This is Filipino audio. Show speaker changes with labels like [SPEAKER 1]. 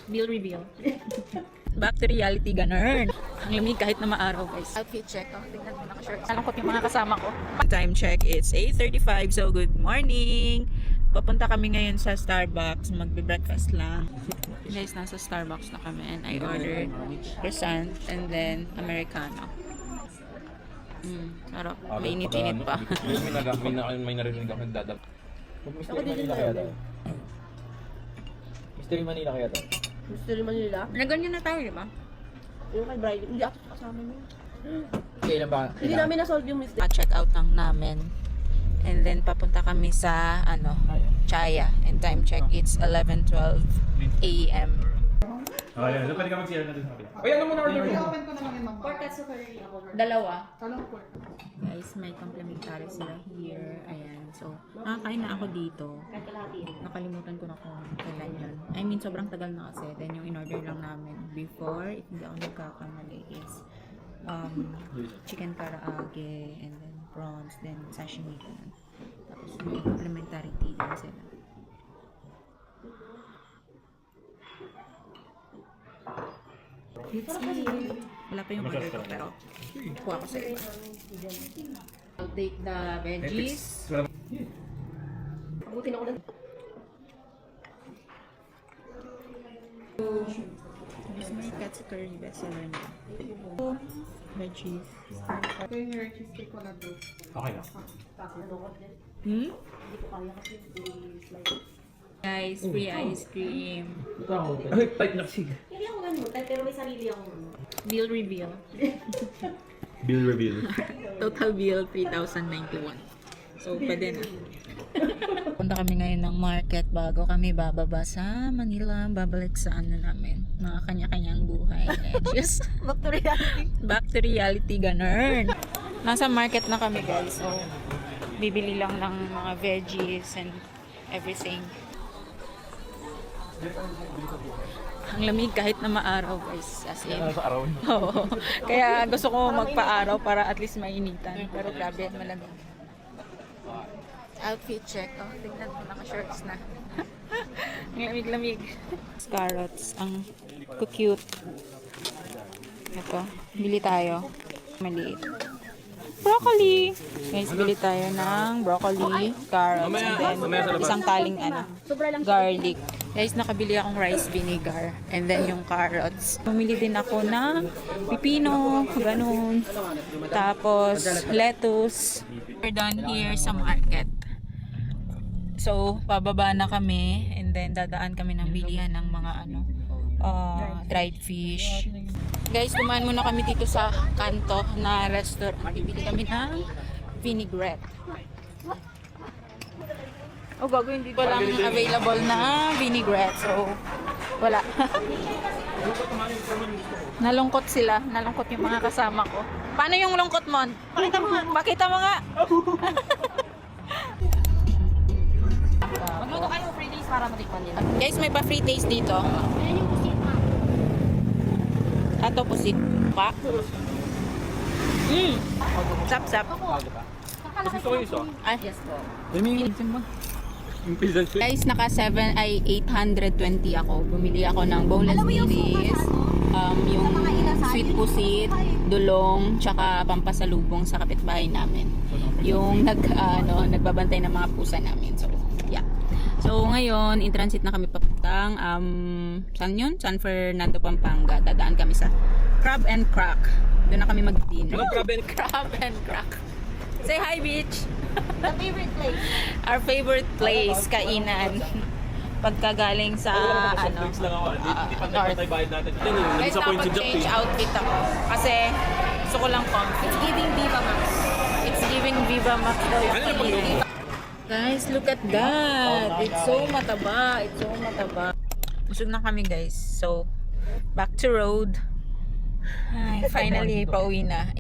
[SPEAKER 1] Bill reveal. Back to reality, ganun. Ang lamig kahit na maaraw, guys. Outfit check. Oh, tingnan mo, naka-short. Nalangkot yung mga kasama ko. Time check, it's 8:35. So, good morning. Papunta kami ngayon sa Starbucks. Magbe-breakfast lang. Guys, nasa Starbucks na kami. And I ordered croissant and then Americano. Sarap. Mainit-init pa.
[SPEAKER 2] May narinig ako nagdadab.
[SPEAKER 3] Mystery Manila kaya daw? Mystery Manila kaya daw?
[SPEAKER 4] Mystery Manila?
[SPEAKER 1] Naganyan na tayo, di ba?
[SPEAKER 4] Yung kay Bridie. Hindi ako kasama mo.
[SPEAKER 3] Kailan ba?
[SPEAKER 4] Hindi namin na-solve yung mystery.
[SPEAKER 1] Check out lang namin. And then papunta kami sa Chaya. And time check, it's 11:12 a.m.
[SPEAKER 2] Okay, so pwede ka mag-share na dun sa kapila. Ay, ano mo na-order mo?
[SPEAKER 4] Open ko na lang yung mga. Pork at curry ako.
[SPEAKER 1] Dalawa.
[SPEAKER 4] Kalong pork.
[SPEAKER 1] Guys, may complimentary sila here. Ayan. So, nakakain na ako dito. Nakalimutan ko na kung kailan yun. I mean, sobrang tagal na kasi. Then, yung in-order lang namin before, if hindi ako nagkakamali, is chicken karaage, and then prawns, then sashimi. Tapos, may complimentary tea din sila. Let's eat. Wala pa yung order ko, pero kuha ko sa iba. I'll take the veggies.
[SPEAKER 4] Abutin ako lang.
[SPEAKER 1] This may katsu curry bestseller niya. Veggies.
[SPEAKER 4] Ito yung hair cheesecake ko na doon.
[SPEAKER 2] Okay lang.
[SPEAKER 1] Guys, free ice cream.
[SPEAKER 2] Ay, type na kasi.
[SPEAKER 4] Hindi ako ganun, pero may sarili akong
[SPEAKER 1] Bill reveal.
[SPEAKER 2] Bill reveal.
[SPEAKER 1] Total bill, 3,091. So, pwede na. Punta kami ngayon ng market bago kami bababa sa Manila. Babalik sa namin. Mga kanya-kanyang buhay. Just
[SPEAKER 4] back to reality.
[SPEAKER 1] back to reality, ganun. Nasa market na kami, guys. So, bibili lang ng mga veggies and everything. Ang lamig kahit na maaraw, guys. As in.
[SPEAKER 2] Sa araw.
[SPEAKER 1] Oo. Kaya gusto ko magpa-araw para at least mainitan. Pero grabe, malamig. Outfit check. Oh, tingnan mo, naka-shorts na. Ang lamig-lamig. Carrots. Ang cute. Ito. Bili tayo. Maliit. Broccoli! Guys, bili tayo ng broccoli, carrots, and then isang taling garlic. Guys, nakabili akong rice vinegar, and then yung carrots. Bumili din ako ng pipino, ganun. Tapos, lettuce. We're done here sa market. So, pababa na kami, and then dadaan kami ng bilihan ng mga dried fish. Guys, dumaan muna kami dito sa kanto na restaurant. Bibili kami ng vinaigrette. Oh, gagawin dito lang available na vinaigrette. So, wala. Nalungkot sila. Nalungkot yung mga kasama ko. Paano yung lungkot mo? Pakita mo nga. Pakita mo nga.
[SPEAKER 4] Magluto kayo free days para matikman nila.
[SPEAKER 1] Guys, may pa-free taste dito. Ato pusit pa. Sap-sap.
[SPEAKER 2] Gusto ko yung iso.
[SPEAKER 1] Ay, yes po. Guys, naka 820 ako. Bumili ako ng boneless dilis, yung sweet pusit, dulong, tsaka pampasalubong sa kapitbahay namin. Yung nagbabantay ng mga pusa namin. So, yeah. So, ngayon, in transit na kami papuntang, saan yun? San Fernando, Pampanga. Dadaan kami sa Crab and Crack. Doon na kami mag-dinner. Crab and Crack. Say hi, bitch!
[SPEAKER 4] The favorite place.
[SPEAKER 1] Our favorite place, kainan. Pagkagaling sa, North. Guys, nakapag-change outfit ako. Kasi, gusto ko lang comfy.
[SPEAKER 4] It's giving Viva Max.
[SPEAKER 1] It's giving Viva Max daw yung feeling. Guys, look at that. It's so mataba. It's so mataba. Busog na kami, guys. So, back to road. Ay, finally, pauwi na.